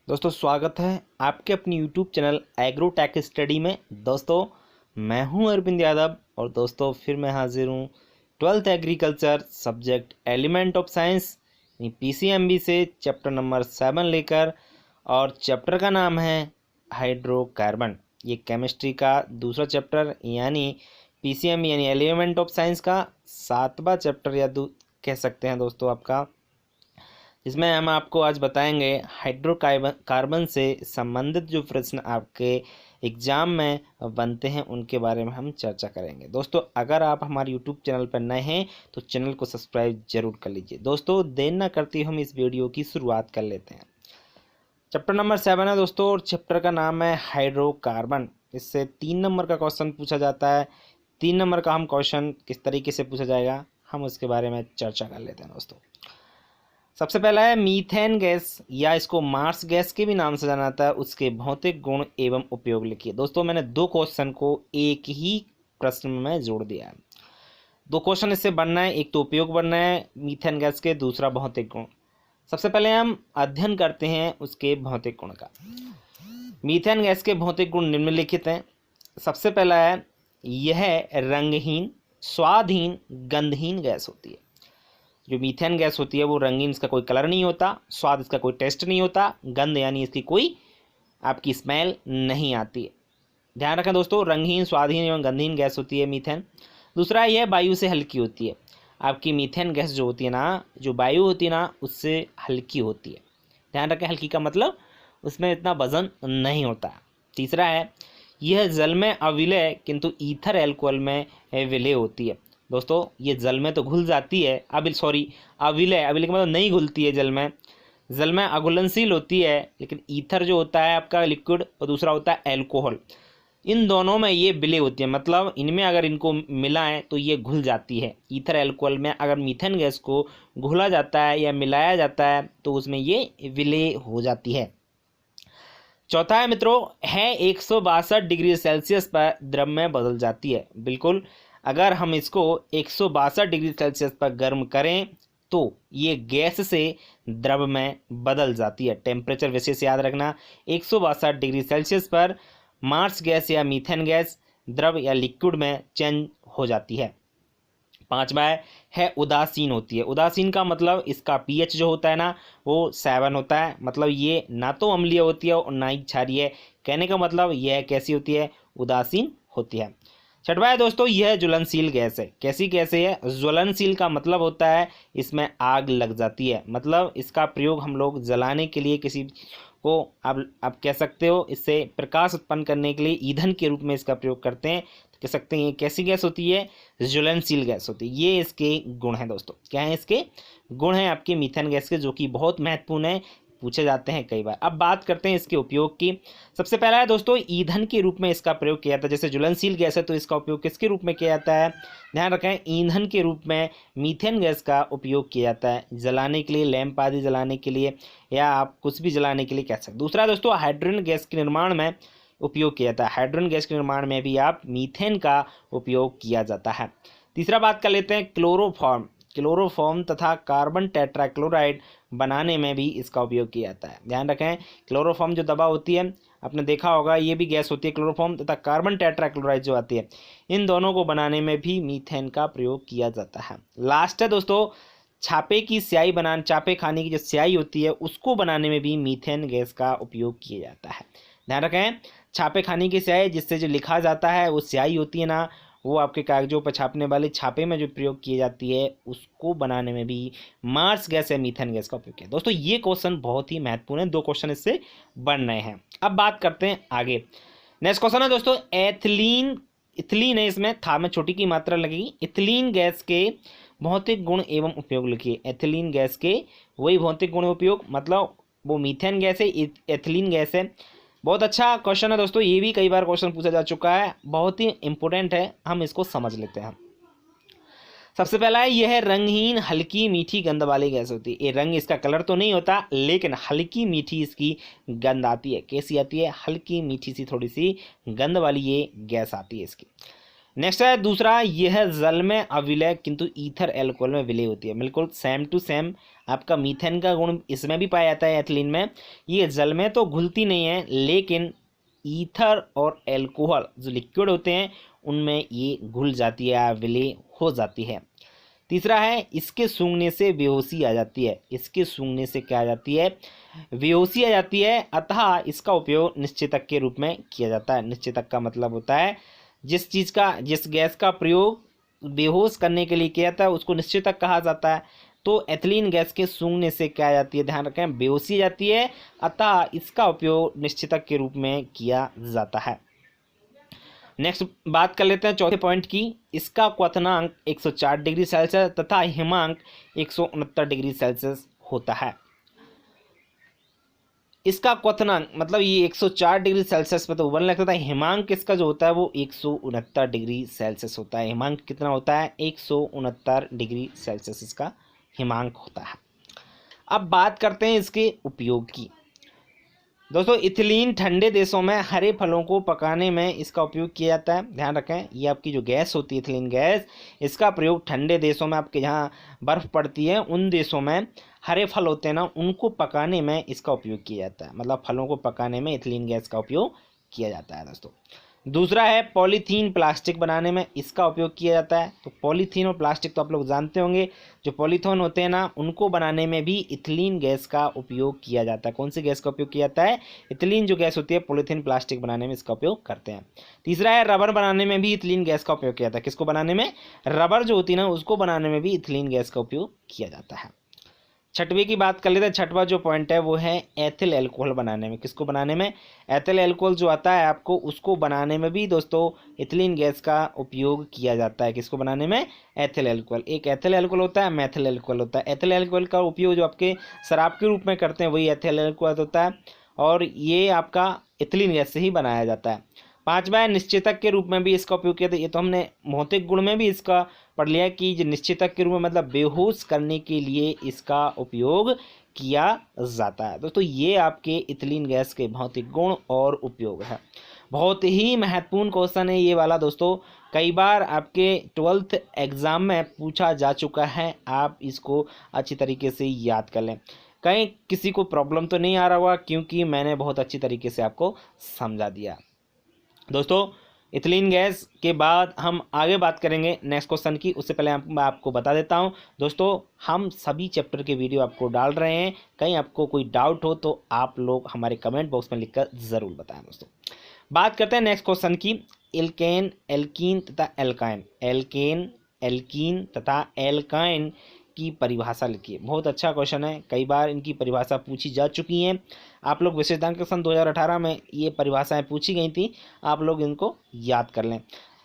दोस्तों स्वागत है आपके अपनी यूट्यूब चैनल एग्रोटेक स्टडी में। दोस्तों मैं हूं अरविंद यादव और दोस्तों फिर मैं हाजिर हूं 12th agriculture subject element of science PCMB से चैप्टर नंबर 7 लेकर। और चैप्टर का नाम है हाइड्रोकार्बन। ये केमिस्ट्री का दूसरा चैप्टर यानी पीसीएमबी यानी एलिमेंट ऑफ साइंस का 7वां चैप्टर या कह सकते हैं दोस्तों आपका। इसमें हम आपको आज बताएंगे हाइड्रोकार्बन से संबंधित जो प्रश्न आपके एग्जाम में बनते हैं उनके बारे में हम चर्चा करेंगे। दोस्तों अगर आप हमारे यूट्यूब चैनल पर नए हैं तो चैनल को सब्सक्राइब जरूर कर लीजिए। दोस्तों देर न करते हम इस वीडियो की शुरुआत कर लेते हैं। चैप्टर नंबर 7 है दोस्तों और चैप्टर का नाम है हाइड्रोकार्बन। इससे 3 नंबर का क्वेश्चन पूछा जाता है। 3 नंबर का हम क्वेश्चन किस तरीके से पूछा जाएगा हम उसके बारे में चर्चा कर लेते हैं। दोस्तों सबसे पहला है मीथेन गैस या इसको मार्स गैस के भी नाम से जाना जाता है, उसके भौतिक गुण एवं उपयोग लिखिए। दोस्तों मैंने 2 क्वेश्चन को एक ही प्रश्न में जोड़ दिया है। 2 क्वेश्चन इससे बनना है, एक तो उपयोग बनना है मीथेन गैस के, दूसरा भौतिक गुण। सबसे पहले हम अध्ययन करते हैं उसके भौतिक गुण का। मीथेन गैस के भौतिक गुण निम्नलिखित हैं। सबसे पहला है यह रंगहीन, स्वादहीन, गंधहीन गैस होती है। जो मीथेन गैस होती है वो रंगीन, इसका कोई कलर नहीं होता, स्वाद इसका कोई टेस्ट नहीं होता, गंध यानी इसकी कोई आपकी स्मेल नहीं आती है। ध्यान रखें दोस्तों, रंगहीन, स्वादहीन एवं गंधहीन गैस होती है मीथेन। दूसरा यह वायु से हल्की होती है। आपकी मीथेन गैस जो होती है ना, जो वायु होती है ना, उससे हल्की होती है। ध्यान रखें, हल्की का मतलब उसमें इतना वजन नहीं होता। तीसरा है यह जल में अविलय किंतु ईथर एल्कोहल में विलय होती है। दोस्तों ये जल में तो घुल जाती है, अविलय का मतलब नहीं घुलती है जल में अघुलनशील होती है, लेकिन ईथर जो होता है आपका लिक्विड और दूसरा होता है एल्कोहल, इन दोनों में ये विलय होती है। मतलब इनमें अगर इनको मिलाएं तो ये घुल जाती है। ईथर एल्कोहल में अगर मीथेन गैस को घुला जाता है या मिलाया जाता है तो उसमें ये विलय हो जाती है। चौथा है मित्रों, है 162 डिग्री सेल्सियस पर द्रव में बदल जाती है। बिल्कुल, अगर हम इसको 162 डिग्री सेल्सियस पर गर्म करें तो ये गैस से द्रव में बदल जाती है। टेम्परेचर विशेष याद रखना, 162 डिग्री सेल्सियस पर मार्स गैस या मीथेन गैस द्रव या लिक्विड में चेंज हो जाती है। 5वां है उदासीन होती है। उदासीन का मतलब इसका पीएच जो होता है ना वो 7 होता है। मतलब ये ना तो अम्लीय होती है और ना ही क्षारीय। कहने का मतलब यह कैसी होती है, उदासीन होती है। 6वां है दोस्तों, यह ज्वलनशील गैस है। कैसी गैस है, ज्वलनशील का मतलब होता है इसमें आग लग जाती है। मतलब इसका प्रयोग हम लोग जलाने के लिए किसी को आप कह सकते हो, इससे प्रकाश उत्पन्न करने के लिए ईंधन के रूप में इसका प्रयोग करते हैं। तो कह सकते हैं ये कैसी गैस होती है, ज्वलनशील गैस होती है। ये इसके गुण हैं दोस्तों। क्या है इसके गुण हैं आपके मीथेन गैस के, जो कि बहुत महत्वपूर्ण है, पूछे जाते हैं कई बार। अब बात करते हैं इसके उपयोग की। सबसे पहला है दोस्तों ईंधन के रूप में इसका प्रयोग किया जाता है। जैसे ज्वलनशील गैस है तो इसका उपयोग किसके रूप में किया जाता है, ध्यान रखें, ईंधन के रूप में मीथेन गैस का उपयोग किया जाता है, जलाने के लिए, लैंप आदि जलाने के लिए या आप कुछ भी जलाने के लिए कह सकते हैं। दूसरा दोस्तों हाइड्रोजन गैस के निर्माण में उपयोग किया जाता है। हाइड्रोजन गैस के निर्माण में भी आप मीथेन का उपयोग किया जाता है। तीसरा बात कर लेते हैं क्लोरोफॉर्म तथा कार्बन टेट्राक्लोराइड बनाने में भी इसका उपयोग किया जाता है। ध्यान रखें, क्लोरोफॉर्म जो दवा होती है आपने देखा होगा, ये भी गैस होती है क्लोरोफॉर्म, तथा कार्बन टेट्राक्लोराइड जो आती है, इन दोनों को बनाने में भी मीथेन का प्रयोग किया जाता है। लास्ट है दोस्तों, छापे खाने की जो स्याही होती है उसको बनाने में भी मीथेन गैस का उपयोग किया जाता है। ध्यान रखें, छापे खाने की स्याही जिससे जो लिखा जाता है वो स्याही होती है ना, वो आपके कागजों पर छापने वाले छापे में जो प्रयोग की जाती है उसको बनाने में भी मार्स गैस या मीथेन गैस का उपयोग किया। दोस्तों ये क्वेश्चन बहुत ही महत्वपूर्ण है, 2 क्वेश्चन इससे बन रहे हैं। अब बात करते हैं आगे। नेक्स्ट क्वेश्चन है दोस्तों इथिलीन है, इसमें था में छोटी की मात्रा लगेगी। इथिलीन गैस के भौतिक गुण एवं उपयोग लिखिए। एथिलीन गैस के वही भौतिक गुण उपयोग, मतलब वो मीथेन गैस है, एथिलीन गैस है। बहुत अच्छा क्वेश्चन है दोस्तों, ये भी कई बार क्वेश्चन पूछा जा चुका है, बहुत ही इंपॉर्टेंट है, हम इसको समझ लेते हैं। सबसे पहला है यह रंगहीन, हल्की, मीठी गंध वाली गैस होती है। ये रंग इसका कलर तो नहीं होता, लेकिन हल्की मीठी इसकी गंध आती है। कैसी आती है, हल्की मीठी सी थोड़ी सी गंध वाली ये गैस आती है इसकी। नेक्स्ट है दूसरा, यह जल में अविलय किंतु ईथर एल्कोहल में विलय होती है। बिल्कुल सेम टू सेम आपका मीथेन का गुण इसमें भी पाया जाता है एथिलीन में। ये जल में तो घुलती नहीं है, लेकिन ईथर और एल्कोहल जो लिक्विड होते हैं उनमें ये घुल जाती है या विलय हो जाती है। तीसरा है इसके सूंघने से बेहोशी आ जाती है। इसके सूंघने से क्या आ जाती है? बेहोशी आ जाती है। अतः इसका उपयोग निश्चेतक के रूप में किया जाता है। निश्चेतक का मतलब होता है जिस गैस का प्रयोग बेहोश करने के लिए किया जाता है उसको निश्चेतक कहा जाता है। तो एथिलीन गैस के सूंघने से क्या आ जाती है? ध्यान रखें, बेहोशी आ जाती है। अतः इसका उपयोग निश्चेतक के रूप में किया जाता है। नेक्स्ट बात कर लेते हैं चौथे पॉइंट की। इसका क्वथनांक 104 डिग्री सेल्सियस तथा हिमांक 169 डिग्री सेल्सियस होता है। इसका क्वथनांक मतलब ये 104 डिग्री सेल्सियस पे तो उबलने लगता है। हिमांक इसका जो होता है वो 169 डिग्री सेल्सियस होता है। हिमांक कितना होता है? 169 डिग्री सेल्सियस इसका हिमांक होता है। अब बात करते हैं इसके उपयोग की। दोस्तों इथिलीन ठंडे देशों में हरे फलों को पकाने में इसका उपयोग किया जाता है। ध्यान रखें, ये आपकी जो गैस होती है इथिलीन गैस, इसका प्रयोग ठंडे देशों में, आपके जहाँ बर्फ़ पड़ती है उन देशों में हरे फल होते हैं ना, उनको पकाने में इसका उपयोग किया जाता है। मतलब फलों को पकाने में इथिलीन गैस का उपयोग किया जाता है दोस्तों। दूसरा है पॉलीथीन प्लास्टिक बनाने में इसका उपयोग किया जाता है। तो पॉलीथीन और प्लास्टिक तो आप लोग जानते होंगे, जो पॉलीथीन होते हैं ना उनको बनाने में भी इथिलीन गैस का उपयोग किया जाता है। कौन सी गैस का उपयोग किया जाता है? इथिलीन जो गैस होती है पॉलीथीन प्लास्टिक बनाने में इसका उपयोग करते हैं। तीसरा है रबर बनाने में भी इथिलीन गैस का उपयोग किया जाता है। किसको बनाने में? रबर जो होती है ना उसको बनाने में भी इथिलीन गैस का उपयोग किया जाता है। छठवीं की बात कर लेते हैं। छठवां जो पॉइंट है वो है एथिल अल्कोहल बनाने में। किसको बनाने में? एथिल अल्कोहल जो आता है आपको, उसको बनाने में भी दोस्तों इथिलीन गैस का उपयोग किया जाता है। किसको बनाने में? Ethyl alcohol. एक एथिल अल्कोहल होता है, मेथिल अल्कोहल होता है। एथिल अल्कोहल का उपयोग जो आपके शराब के रूप में करते हैं वही एथिल अल्कोहल होता है, और ये आपका इथिलीन गैस से ही बनाया जाता है। पांचवा है निश्चेतक के रूप में भी इसका उपयोग किया था। ये तो हमने भौतिक गुण में भी इसका पढ़ लिया कि जो निश्चेतक के रूप में मतलब बेहोश करने के लिए इसका उपयोग किया जाता है। दोस्तों ये आपके इथिलीन गैस के भौतिक गुण और उपयोग है। बहुत ही महत्वपूर्ण क्वेश्चन है ये वाला दोस्तों, कई बार आपके 12th एग्जाम में पूछा जा चुका है। आप इसको अच्छी तरीके से याद कर लें, कहीं किसी को प्रॉब्लम तो नहीं आ रहा होगा, क्योंकि मैंने बहुत अच्छी तरीके से आपको समझा दिया। दोस्तों इथिलीन गैस के बाद हम आगे बात करेंगे नेक्स्ट क्वेश्चन की। उससे पहले मैं आपको बता देता हूं दोस्तों, हम सभी चैप्टर के वीडियो आपको डाल रहे हैं। कहीं आपको कोई डाउट हो तो आप लोग हमारे कमेंट बॉक्स में लिखकर ज़रूर बताएं। दोस्तों बात करते हैं नेक्स्ट क्वेश्चन की। एल्केन, एल्कीन तथा एल्काइन। एल्केन, एल्कीन तथा एल्काइन की परिभाषा लिखिए। बहुत अच्छा क्वेश्चन है, कई बार इनकी परिभाषा पूछी जा चुकी हैं। आप लोग विशेषांक सन 2018 में ये परिभाषाएं पूछी गई थी, आप लोग इनको याद कर लें।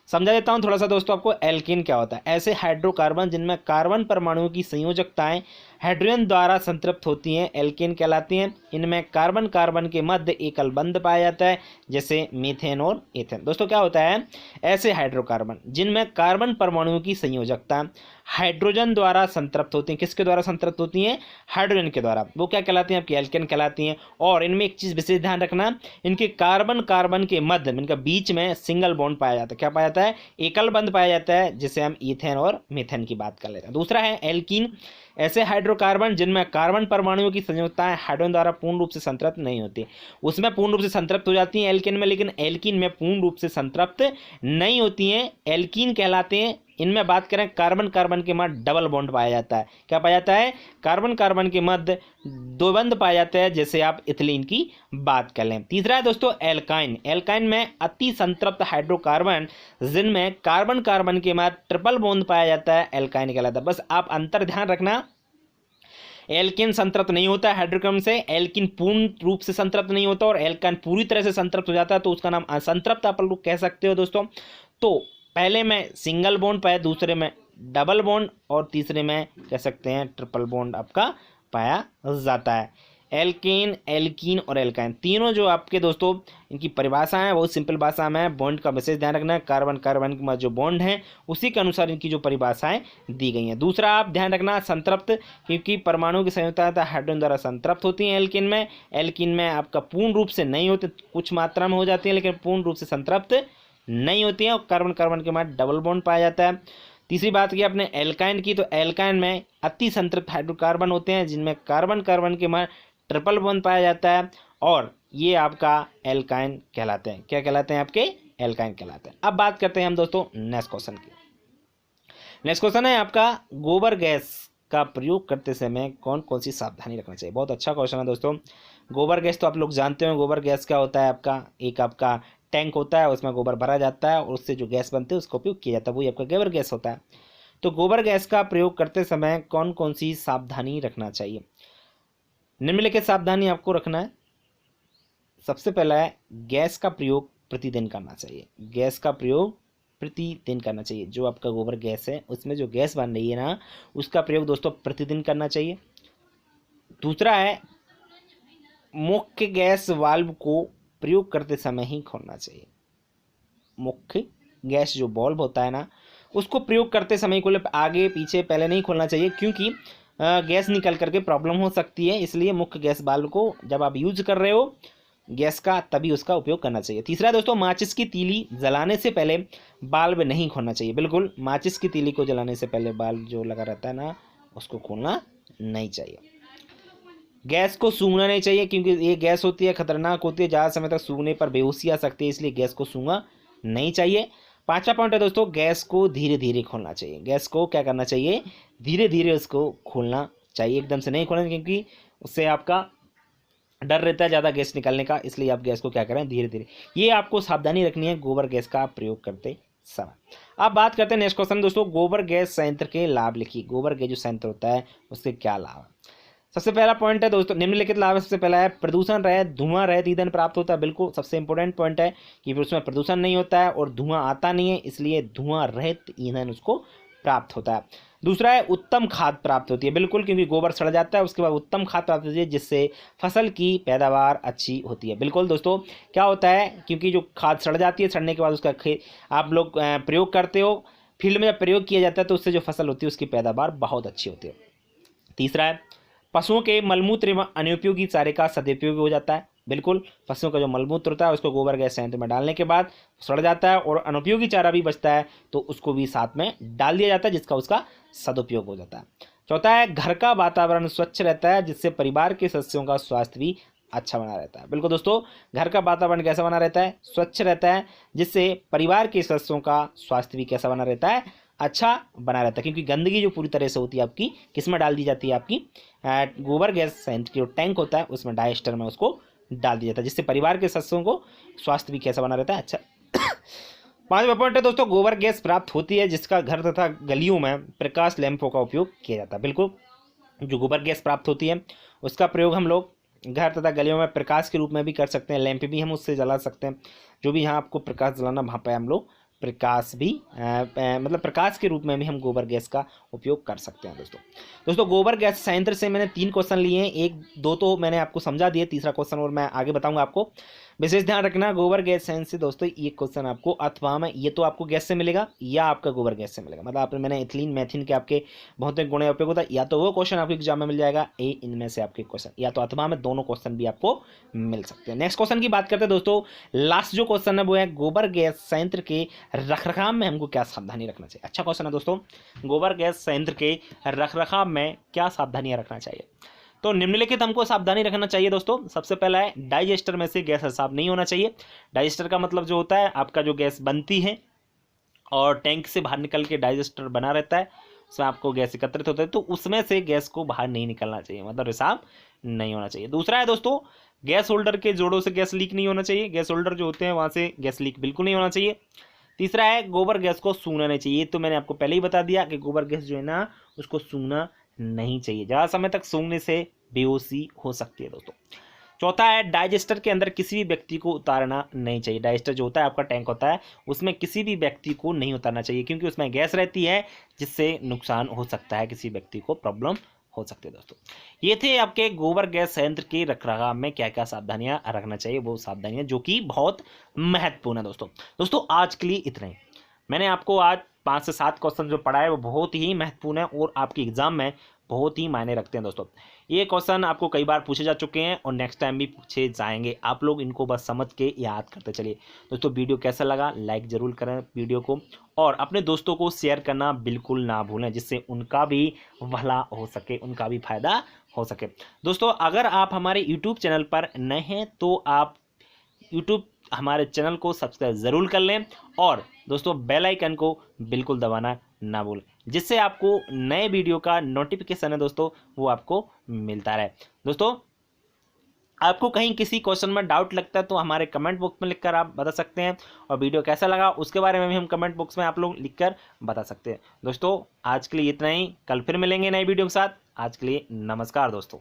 समझा देता हूं थोड़ा सा दोस्तों आपको। एल्कीन क्या होता है? ऐसे हाइड्रोकार्बन जिनमें कार्बन परमाणुओं की संयोजकताएं हाइड्रोजन द्वारा संतृप्त होती हैं एल्केन कहलाती हैं। इनमें कार्बन कार्बन के मध्य एकल बंध पाया जाता है, जैसे मीथेन और एथेन। दोस्तों क्या होता है? ऐसे हाइड्रोकार्बन जिनमें कार्बन परमाणुओं की संयोजकता हाइड्रोजन द्वारा संतृप्त होती हैं। किसके द्वारा संतृप्त होती हैं? हाइड्रोजन के द्वारा। वो क्या कहलाती हैं? आपकी एल्केन कहलाती हैं। और इनमें एक चीज़ विशेष ध्यान रखना, इनके कार्बन कार्बन के मध्य, इनका बीच में सिंगल बॉन्ड पाया जाता है। क्या पाया जाता है? एकल बंध पाया जाता है, जिसे हम ईथेन और मीथेन की बात कर लेते हैं। दूसरा है एल्कीन, ऐसे हाइड्रोकार्बन जिनमें कार्बन परमाणुओं की संयोजकताएं हाइड्रोजन द्वारा पूर्ण रूप से संतृप्त नहीं होती। उसमें पूर्ण रूप से संतृप्त हो जाती हैं एल्केन में, लेकिन एल्कीन में पूर्ण रूप से संतृप्त नहीं होती हैं। एल्कीन कहलाते हैं। इनमें बात करें कार्बन कार्बन के मध्य डबल बॉन्ड पाया जाता है। क्या पाया जाता है? कार्बन कार्बन के मध्य दो बंध पाया जाता है, जैसे आप इथिलीन की बात कर लें। तीसरा है दोस्तों एल्काइन। एल्काइन में अति संतृप्त हाइड्रोकार्बन जिनमें कार्बन कार्बन के मध्य ट्रिपल बॉन्ड पाया जाता है, एल्काइन कहलाता है। बस आप अंतर ध्यान रखना, एल्किन संतृप्त नहीं होता है हाइड्रोकार्बन से, एल्किन पूर्ण रूप से संतृप्त नहीं होता, और एल्काइन पूरी तरह से संतृप्त हो जाता है तो उसका नाम असंतृप्त आप लोग कह सकते हो दोस्तों। तो पहले में सिंगल बॉन्ड पाया, दूसरे में डबल बॉन्ड, और तीसरे में कह सकते हैं ट्रिपल बॉन्ड आपका पाया जाता है। एल्केन, एल्कीन और एल्काइन तीनों जो आपके दोस्तों इनकी परिभाषा है बहुत सिंपल भाषा में है। बॉन्ड का विशेष ध्यान रखना है, कार्बन कार्बन के जो बॉन्ड है उसी के अनुसार इनकी जो परिभाषाएं दी गई हैं। दूसरा आप ध्यान रखना संतृप्त, क्योंकि परमाणु की संयोजकता हाइड्रोजन द्वारा संतृप्त होती है एल्कीन में। एल्कीन में आपका पूर्ण रूप से नहीं होते, कुछ मात्रा में हो जाती है, लेकिन पूर्ण रूप से संतृप्त नहीं होती है, और कार्बन कार्बन के बाद डबल बॉन्ड पाया जाता है। तीसरी बात की आपने एल्काइन की, तो एल्काइन में अति संतृप्त हाइड्रोकार्बन होते हैं जिनमें कार्बन कार्बन के में ट्रिपल बॉन्ड पाया जाता है और ये आपका एल्काइन कहलाते हैं। क्या कहलाते हैं? आपके एल्काइन कहलाते हैं। अब बात करते हैं हम दोस्तों नेक्स्ट क्वेश्चन की। नेक्स्ट क्वेश्चन है आपका गोबर गैस का प्रयोग करते समय कौन कौन सी सावधानी रखना चाहिए। बहुत अच्छा क्वेश्चन है दोस्तों। गोबर गैस तो आप लोग जानते हो, गोबर गैस क्या होता है आपका, एक आपका टैंक होता है, उसमें गोबर भरा जाता है और उससे जो गैस बनती है उसका उपयोग किया जाता है, वही आपका गोबर गैस होता है। तो गोबर गैस का प्रयोग करते समय कौन कौन सी सावधानी रखना चाहिए? निम्नलिखित सावधानी आपको रखना है। सबसे पहला है गैस का प्रयोग प्रतिदिन करना चाहिए। गैस का प्रयोग प्रतिदिन करना चाहिए। जो आपका गोबर गैस है उसमें जो गैस बन रही है ना, उसका प्रयोग दोस्तों प्रतिदिन करना चाहिए। दूसरा है मुख्य गैस वाल्व को प्रयोग करते समय ही खोलना चाहिए। मुख्य गैस जो वाल्व होता है ना, उसको प्रयोग करते समय खोले, आगे पीछे पहले नहीं खोलना चाहिए, क्योंकि गैस निकल करके प्रॉब्लम हो सकती है। इसलिए मुख्य गैस वाल्व को जब आप यूज कर रहे हो गैस का, तभी उसका उपयोग करना चाहिए। तीसरा दोस्तों, माचिस की तीली जलाने से पहले बाल्ब नहीं खोलना चाहिए। बिल्कुल माचिस की तीली को जलाने से पहले बाल्ब जो लगा रहता है ना, उसको खोलना नहीं चाहिए। गैस को सूंघना नहीं चाहिए, क्योंकि ये गैस होती है खतरनाक होती है, ज़्यादा समय तक सूंघने पर बेहोशी आ सकती है, इसलिए गैस को सूंघा नहीं चाहिए। पांचवा पॉइंट है दोस्तों, गैस को धीरे धीरे खोलना चाहिए। गैस को क्या करना चाहिए? धीरे धीरे उसको खोलना चाहिए, एकदम से नहीं खोलना, क्योंकि उससे आपका डर रहता है ज़्यादा गैस निकलने का, इसलिए आप गैस को क्या करें? धीरे धीरे। ये आपको सावधानी रखनी है गोबर गैस का प्रयोग करते समय। अब बात करते हैं नेक्स्ट क्वेश्चन दोस्तों, गोबर गैस संयंत्र के लाभ लिखिए। गोबर गैस जो संयंत्र होता है उसके क्या लाभ है? सबसे पहला पॉइंट है दोस्तों, निम्नलिखित लाभ सबसे पहला है प्रदूषण रहित धुआं रहित ईंधन प्राप्त होता है। बिल्कुल सबसे इंपॉर्टेंट पॉइंट है कि फिर उसमें प्रदूषण नहीं होता है और धुआं आता नहीं है, इसलिए धुआं रहित ईंधन उसको प्राप्त होता है। दूसरा है उत्तम खाद प्राप्त होती है। बिल्कुल, क्योंकि गोबर सड़ जाता है उसके बाद उत्तम खाद प्राप्त होती है, जिससे फसल की पैदावार अच्छी होती है। बिल्कुल दोस्तों, क्या होता है, क्योंकि जो खाद सड़ जाती है, सड़ने के बाद उसका आप लोग प्रयोग करते हो, फील्ड में जब प्रयोग किया जाता है तो उससे जो फसल होती है उसकी पैदावार बहुत अच्छी होती है। तीसरा है पशुओं के मलमूत्र एवं अनुपयोगी चारे का सदुपयोग हो जाता है। बिल्कुल, पशुओं का जो मलमूत्र होता है उसको गोबर गैस संयंत्र में डालने के बाद सड़ जाता है और अनुपयोगी चारा भी बचता है, तो उसको भी साथ में डाल दिया जाता है, जिसका उसका सदुपयोग हो जाता है। चौथा है घर का वातावरण स्वच्छ रहता है, जिससे परिवार के सदस्यों का स्वास्थ्य भी अच्छा बना रहता है। बिल्कुल दोस्तों, घर का वातावरण कैसा बना रहता है? स्वच्छ रहता है, जिससे परिवार के सदस्यों का स्वास्थ्य भी कैसा बना रहता है? अच्छा बना रहता है, क्योंकि गंदगी जो पूरी तरह से होती है आपकी किस में डाल दी जाती है? आपकी गोबर गैस संयंत्र की जो टैंक होता है उसमें डाइजेस्टर में उसको डाल दिया जाता है, जिससे परिवार के सदस्यों को स्वास्थ्य भी कैसा बना रहता है? अच्छा। पांचवा पॉइंट है दोस्तों, गोबर गैस प्राप्त होती है जिसका घर तथा गलियों में प्रकाश लैंपों का उपयोग किया जाता है। बिल्कुल, जो गोबर गैस प्राप्त होती है उसका प्रयोग हम लोग घर तथा गलियों में प्रकाश के रूप में भी कर सकते हैं, लैंप भी हम उससे जला सकते हैं। जो भी यहाँ आपको प्रकाश जलाना, वहाँ पर हम लोग प्रकाश भी मतलब प्रकाश के रूप में भी हम गोबर गैस का उपयोग कर सकते हैं। दोस्तों गोबर गैस संयंत्र से मैंने 3 क्वेश्चन लिए हैं, 1-2 तो मैंने आपको समझा दिए, तीसरा क्वेश्चन और मैं आगे बताऊंगा आपको। विशेष ध्यान रखना, गोबर गैस संयंत्र से दोस्तों ये क्वेश्चन आपको अथवा में, ये तो आपको गैस से मिलेगा या आपका गोबर गैस से मिलेगा, मतलब आपने मैंने एथिलीन मैथिन के आपके भौतिक गुण उपयोग होता है, या तो वो क्वेश्चन आपके एग्जाम में मिल जाएगा, इनमें से आपके क्वेश्चन, या तो अथवा में दोनों क्वेश्चन भी आपको मिल सकते हैं। नेक्स्ट क्वेश्चन की बात करते हैं दोस्तों, लास्ट जो क्वेश्चन है वो है गोबर गैस संयंत्र के रखरखाव में हमको क्या सावधानी रखना चाहिए। अच्छा क्वेश्चन है दोस्तों, गोबर गैस संयंत्र के रखरखाव में क्या सावधानियां रखना चाहिए। तो निम्नलिखित हमको सावधानी रखना चाहिए दोस्तों। सबसे पहला है डाइजेस्टर में से गैस रिसाव नहीं होना चाहिए। डाइजेस्टर का मतलब जो होता है आपका जो गैस बनती है और टैंक से बाहर निकल के डाइजेस्टर बना रहता है, उसमें आपको गैस एकत्रित होता है, तो उसमें से गैस को बाहर नहीं निकलना चाहिए, मतलब रिसाव नहीं होना चाहिए। दूसरा है दोस्तों, गैस होल्डर के जोड़ों से गैस लीक नहीं होना चाहिए। गैस होल्डर जो होते हैं वहाँ से गैस लीक बिल्कुल नहीं होना चाहिए। तीसरा है गोबर गैस को सूंघना नहीं चाहिए। तो मैंने आपको पहले ही बता दिया कि गोबर गैस जो है ना उसको सूंघना नहीं चाहिए, ज़्यादा समय तक सूंघने से बेहोशी हो सकती है दोस्तों। चौथा है डाइजेस्टर के अंदर किसी भी व्यक्ति को उतारना नहीं चाहिए। डाइजेस्टर जो होता है आपका टैंक होता है, उसमें किसी भी व्यक्ति को नहीं उतारना चाहिए, क्योंकि उसमें गैस रहती है जिससे नुकसान हो सकता है, किसी व्यक्ति को प्रॉब्लम हो सकती है। दोस्तों ये थे आपके गोबर गैस संयंत्र के रखरखाव में क्या क्या सावधानियां रखना चाहिए, वो सावधानियां जो कि बहुत महत्वपूर्ण है। दोस्तों आज के लिए इतना ही। मैंने आपको आज 5 से 7 क्वेश्चन जो पढ़ा है वो बहुत ही महत्वपूर्ण है और आपके एग्जाम में बहुत ही मायने रखते हैं दोस्तों। ये क्वेश्चन आपको कई बार पूछे जा चुके हैं और नेक्स्ट टाइम भी पूछे जाएंगे, आप लोग इनको बस समझ के याद करते चलिए। दोस्तों वीडियो कैसा लगा लाइक ज़रूर करें वीडियो को, और अपने दोस्तों को शेयर करना बिल्कुल ना भूलें, जिससे उनका भी भला हो सके, उनका भी फायदा हो सके। दोस्तों अगर आप हमारे यूट्यूब चैनल पर नए हैं तो आप यूट्यूब हमारे चैनल को सब्सक्राइब ज़रूर कर लें, और दोस्तों बेल आइकन को बिल्कुल दबाना ना भूलें, जिससे आपको नए वीडियो का नोटिफिकेशन है दोस्तों वो आपको मिलता रहे। दोस्तों आपको कहीं किसी क्वेश्चन में डाउट लगता है तो हमारे कमेंट बॉक्स में लिखकर आप बता सकते हैं, और वीडियो कैसा लगा उसके बारे में भी हम कमेंट बॉक्स में आप लोग लिखकर बता सकते हैं। दोस्तों आज के लिए इतना ही, कल फिर मिलेंगे नए वीडियो के साथ। आज के लिए नमस्कार दोस्तों।